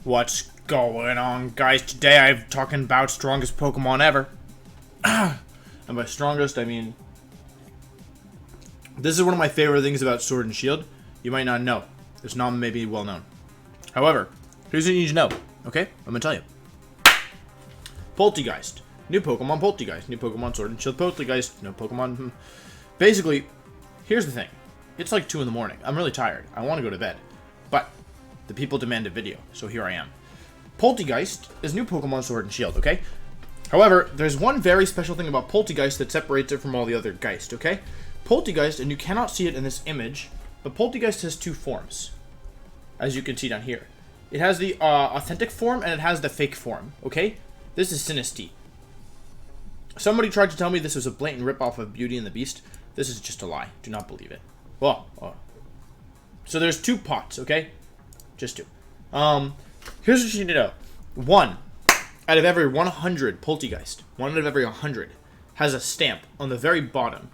What's going on, guys? Today I'm talking about strongest Pokemon ever. And by strongest, I mean... This is one of my favorite things about Sword and Shield. You might not know. It's not maybe well known. However, here's what you need to know, okay? I'm gonna tell you. Polteageist. New Pokemon Polteageist. New Pokemon Sword and Shield Polteageist. No Pokemon... Basically, here's the thing. It's like 2 in the morning. I'm really tired. I want to go to bed. But the people demand a video, so here I am. Polteageist is new Pokemon Sword and Shield, okay? However, there's one very special thing about Polteageist that separates it from all the other Geist, okay? Polteageist, and you cannot see it in this image, but Polteageist has 2 forms, as you can see down here. It has the authentic form, and it has the fake form, okay? This is Sinistea. Somebody tried to tell me this was a blatant ripoff of Beauty and the Beast. This is just a lie. Do not believe it. Well, so there's 2 pots, okay? Just 2. Here's what you need to know. 1 out of every 100 Polteageist, 1 out of every 100, has a stamp on the very bottom.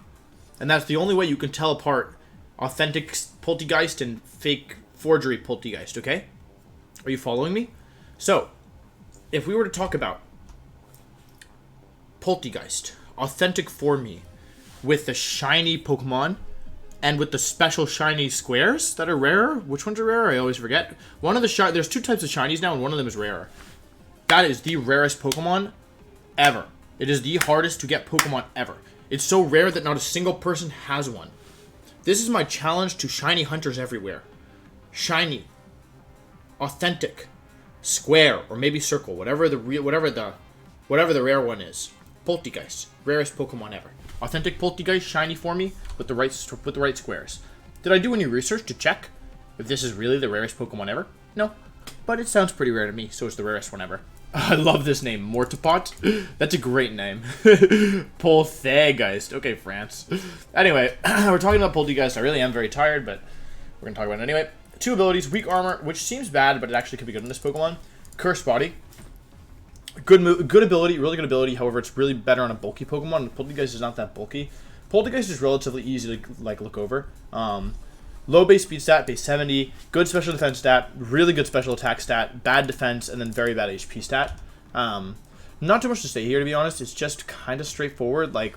And that's the only way you can tell apart authentic Polteageist and fake forgery Polteageist, okay? Are you following me? So, if we were to talk about Polteageist, authentic for me, with the shiny Pokemon, and with the special shiny squares that are rarer. Which ones are rarer? I always forget. One of the there's 2 types of shinies now, and one of them is rarer. That is the rarest Pokemon ever. It is the hardest to get Pokemon ever. It's so rare that not a single person has one. This is my challenge to shiny hunters everywhere. Shiny, authentic, square, or maybe circle, whatever the rare one is. Polteageist, rarest Pokemon ever. Authentic Polteageist, shiny for me, with the right squares. Did I do any research to check if this is really the rarest Pokemon ever? No, but it sounds pretty rare to me, so it's the rarest one ever. I love this name, Mortipot. That's a great name. Polteageist. Okay, France. Anyway, we're talking about Polteageist. I really am very tired, but we're going to talk about it anyway. 2 abilities, weak armor, which seems bad, but it actually could be good in this Pokemon. Curse Body. Good ability, really good ability. However, it's really better on a bulky Pokemon. Polteageist is not that bulky. Polteageist is relatively easy to look over. Low base speed stat, base 70. Good special defense stat. Really good special attack stat. Bad defense, and then very bad HP stat. Not too much to say here, to be honest. It's just kind of straightforward. Like,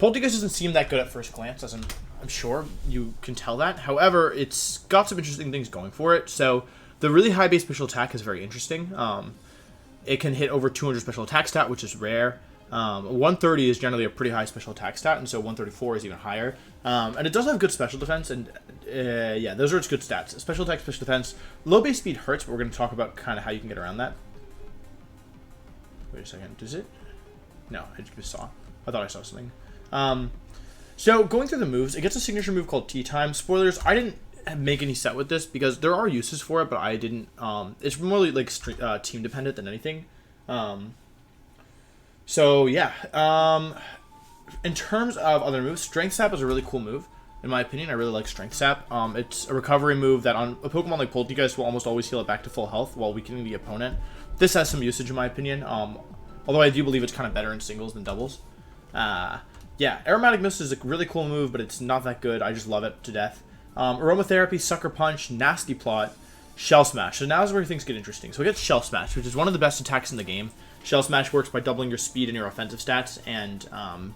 Polteageist doesn't seem that good at first glance, as I'm sure you can tell that. However, it's got some interesting things going for it. So the really high base special attack is very interesting. It can hit over 200 special attack stat, which is rare. 130 is generally a pretty high special attack stat, and so 134 is even higher. And it does have good special defense, and yeah, those are its good stats. Special attack, special defense. Low base speed hurts, but we're going to talk about kind of how you can get around that. Wait a second, does it? No, I just saw. I thought I saw something. So, going through the moves, it gets a signature move called Tea Time. Spoilers, I didn't make any set with this because there are uses for it, but I didn't. It's more like team dependent than anything. So yeah. In terms of other moves, Strength Sap is a really cool move. In my opinion, I really like Strength Sap. It's a recovery move that on a Pokemon like Polteageist will almost always heal it back to full health while weakening the opponent. This has some usage in my opinion. Although I do believe it's kind of better in singles than doubles. Yeah, Aromatic Mist is a really cool move, but it's not that good. I just love it to death. Aromatherapy, Sucker Punch, Nasty Plot, Shell Smash. So now is where things get interesting. So we get Shell Smash, which is one of the best attacks in the game. Shell Smash works by doubling your speed and your offensive stats and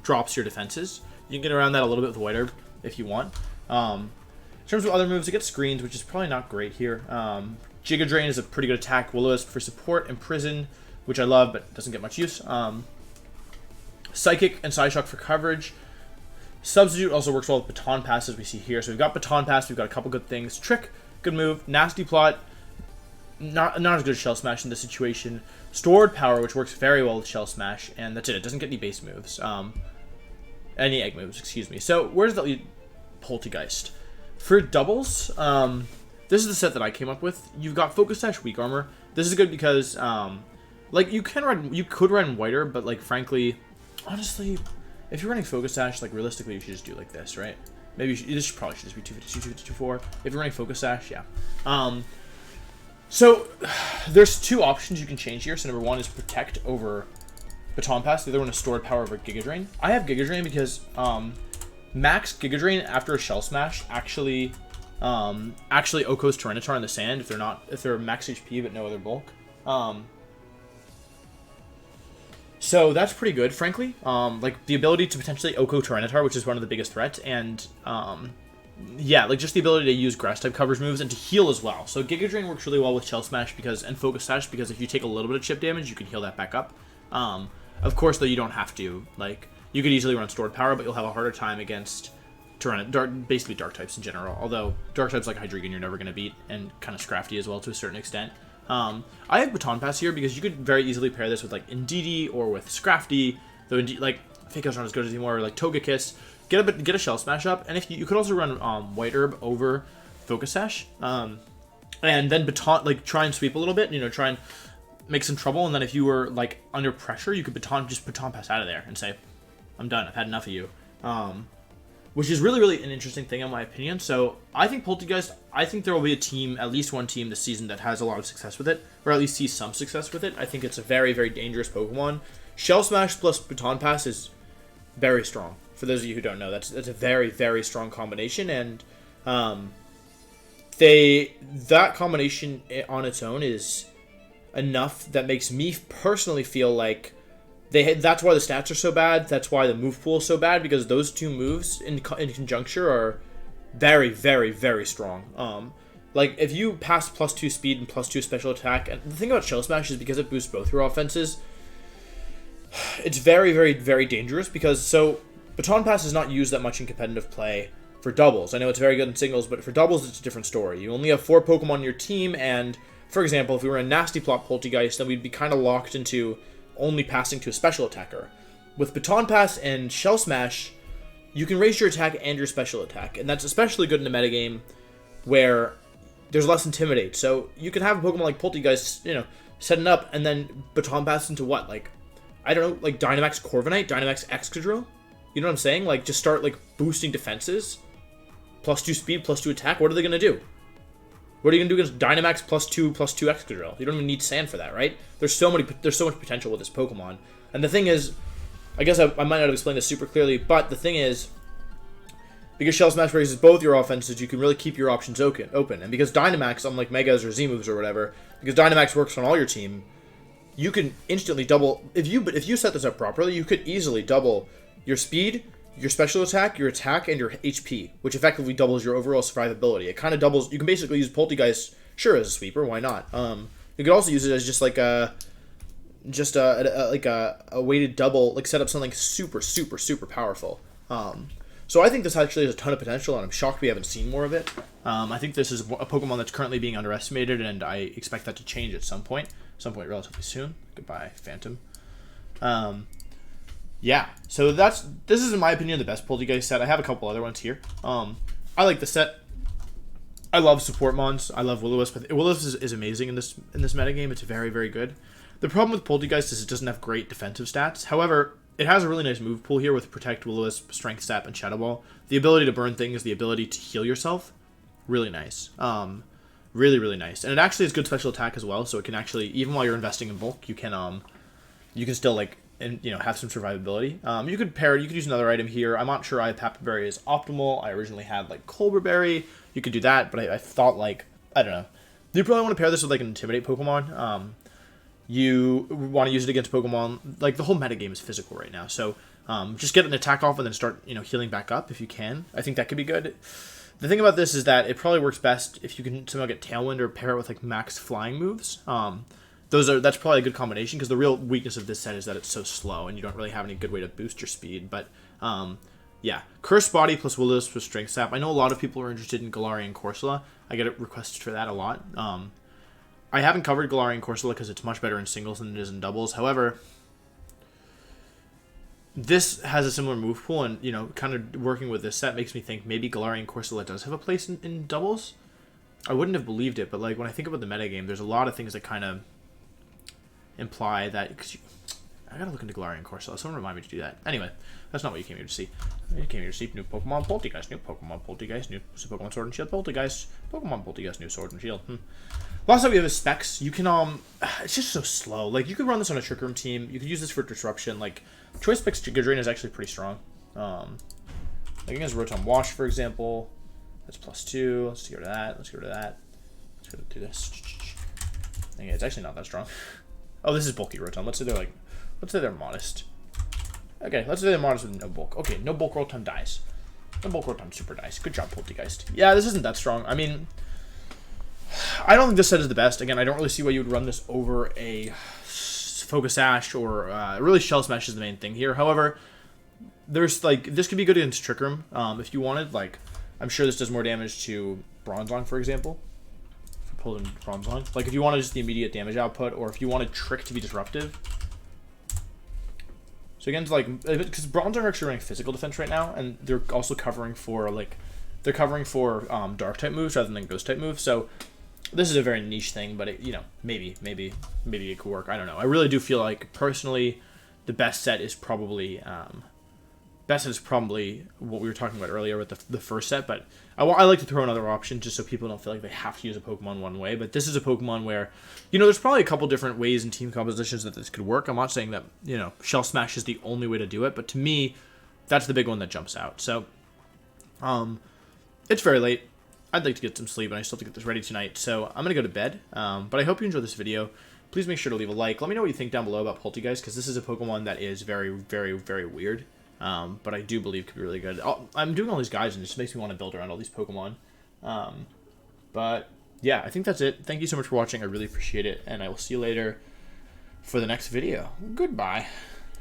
drops your defenses. You can get around that a little bit with White Herb if you want. In terms of other moves, it gets Screens, which is probably not great here. Giga Drain is a pretty good attack. Will-O-Wisp for support. Imprison, which I love but doesn't get much use. Psychic and Psyshock for coverage. Substitute also works well with Baton Pass, as we see here. So we've got Baton Pass, we've got a couple good things. Trick, good move. Nasty Plot, not as good as Shell Smash in this situation. Stored Power, which works very well with Shell Smash, and that's it. It doesn't get any base moves. Any egg moves, excuse me. So where's the Polteageist? For doubles, this is the set that I came up with. You've got Focus Sash, Weak Armor. This is good because, like, you could run White Herb, but, like, frankly, honestly, if you're running Focus Sash, like, realistically, you should just do like this, right? Maybe this probably should just be 250, 254. If you're running Focus Sash, yeah. So, there's 2 options you can change here. So, number 1 is Protect over Baton Pass. The other one is Stored Power over Giga Drain. I have Giga Drain because max Giga Drain after a Shell Smash actually actually Oko's Tyranitar in the sand if they're max HP but no other bulk. So that's pretty good, frankly. Like the ability to potentially Oko Tyranitar, which is one of the biggest threats, and yeah, like just the ability to use grass type coverage moves and to heal as well. So Giga Drain works really well with Shell Smash and Focus Sash because if you take a little bit of chip damage, you can heal that back up. Of course, though, you don't have to. Like you could easily run Stored Power, but you'll have a harder time against basically dark types in general. Although dark types like Hydreigon you're never going to beat, and kind of Scrafty as well to a certain extent. I have Baton Pass here because you could very easily pair this with like Indeedee or with Scrafty. Though like Fake Out's not as good as anymore. Or like Togekiss. Get a Shell Smash up, and if you could also run White Herb over Focus Sash, and then Baton try and sweep a little bit. You know, try and make some trouble, and then if you were like under pressure, you could Baton Pass out of there and say, "I'm done. I've had enough of you." Which is really an interesting thing in my opinion. So I think Polteageist, I think there will be a team, at least one team this season that has a lot of success with it, or at least sees some success with it. I think it's a very dangerous Pokemon. Shell Smash plus Baton Pass is very strong. For those of you who don't know, that's a very strong combination, and that combination on its own is enough that makes me personally feel like that's why the stats are so bad. That's why the move pool is so bad, because those two moves in conjunction are very strong. Like if you pass +2 speed and +2 special attack, and the thing about Shell Smash is because it boosts both your offenses, it's very dangerous. Because so Baton Pass is not used that much in competitive play for doubles. I know it's very good in singles, but for doubles it's a different story. You only have 4 Pokemon in your team, and for example, if we were a nasty plot Polteageist, then we'd be kind of locked into only passing to a special attacker. With Baton Pass and Shell Smash, you can raise your attack and your special attack, and that's especially good in a metagame where there's less Intimidate. So you can have a Pokemon like Polteageist, you know, setting up and then Baton Pass into what? Like, I don't know, like Dynamax Corviknight, Dynamax Excadrill? You know what I'm saying? Like, just start, like, boosting defenses. +2 speed, +2 attack. What are they going to do? What are you going to do against Dynamax +2 Excadrill? You don't even need Sand for that, right? There's so much potential with this Pokemon. And the thing is, I guess I might not have explained this super clearly, but the thing is, because Shell Smash raises both your offenses, you can really keep your options open. And because Dynamax, unlike Megas or Z-moves or whatever, because Dynamax works on all your team, you can instantly double... If you set this up properly, you could easily double your speed, your special attack, your attack, and your HP, which effectively doubles your overall survivability. It kind of doubles... You can basically use Polteageist, sure, as a sweeper, why not? You could also use it as just like a weighted double, like set up something super powerful. So I think this actually has a ton of potential, and I'm shocked we haven't seen more of it. I think this is a Pokemon that's currently being underestimated, and I expect that to change at some point relatively soon. Goodbye, Phantom. Yeah, so this is, in my opinion, the best Polteageist set. I have a couple other ones here. I like the set. I love support mons. I love Will-O-Wisp. Will-O-Wisp is amazing in this metagame. It's very good. The problem with Polteageist is it doesn't have great defensive stats. However, it has a really nice move pool here with Protect, Will-O-Wisp, Strength Sap, and Shadow Ball. The ability to burn things, the ability to heal yourself, really nice. Really nice. And it actually has good special attack as well, so it can actually, even while you're investing in bulk, you can still, like, and have some survivability. You could use another item here. I'm not sure Papa Berry is optimal. I originally had like Colbur Berry. You could do that, but I thought, like, I don't know. You probably want to pair this with like an Intimidate Pokemon. You want to use it against Pokemon. Like, the whole metagame is physical right now, so just get an attack off and then start healing back up if you can. I think that could be good. The thing about this is that it probably works best if you can somehow get Tailwind or pair it with like max flying moves. That's probably a good combination, because the real weakness of this set is that it's so slow and you don't really have any good way to boost your speed. But yeah, Cursed Body plus Will-O-Wisp plus Strength Sap. I know a lot of people are interested in Galarian Corsola. I get requested for that a lot. I haven't covered Galarian Corsola because it's much better in singles than it is in doubles. However, this has a similar move pool, and kind of working with this set makes me think maybe Galarian Corsola does have a place in doubles. I wouldn't have believed it, but like when I think about the metagame, there's a lot of things that kind of imply that. I gotta look into Galarian Corsola. Someone remind me to do that. Anyway, that's not what you came here to see. You came here to see new Pokemon Polteageist, new Pokemon Polteageist, new Pokemon Sword and Shield Polteageist, Pokemon Polteageist, new Sword and Shield. Last time we have is Specs. You can it's just so slow. Like, you could run this on a Trick Room team. You could use this for Disruption. Like, Choice Specs Giga Drain is actually pretty strong. Like against Rotom Wash, for example. That's +2. Let's get rid of that. Let's get rid of that. Let's go do this. Okay, it's actually not that strong. Oh, this is bulky rotom. Let's say they're like, let's say they're modest. Okay, let's say they're modest with no bulk. Okay, no bulk rotom dies. No bulk rotom super dies. Good job, Polteageist. Yeah, this isn't that strong. I mean, I don't think this set is the best. Again, I don't really see why you would run this over a Focus Sash or really Shell Smash is the main thing here. However, there's like, this could be good against Trick Room if you wanted. Like, I'm sure this does more damage to Bronzong, for example. If you pull in Bronzong. Like, if you wanted just the immediate damage output, or if you wanted Trick to be disruptive. So again, it's like, because Bronzong are actually running physical defense right now, and they're also covering for, like, they're covering for Dark-type moves rather than Ghost-type moves, so this is a very niche thing, but, it, you know, maybe it could work. I don't know. I really do feel like, personally, the best set is probably what we were talking about earlier with the first set, but I like to throw another option just so people don't feel like they have to use a Pokemon one way. But this is a Pokemon where, you know, there's probably a couple different ways in team compositions that this could work. I'm not saying that, you know, Shell Smash is the only way to do it, but to me, that's the big one that jumps out. So, it's very late. I'd like to get some sleep, and I still have to get this ready tonight, so I'm going to go to bed. But I hope you enjoyed this video. Please make sure to leave a like. Let me know what you think down below about Polteageist, because this is a Pokemon that is very, very, very weird. But I do believe could be really good. I'm doing all these guides, and it just makes me want to build around all these Pokemon. But yeah, I think that's it. Thank you so much for watching. I really appreciate it, and I will see you later for the next video. Goodbye.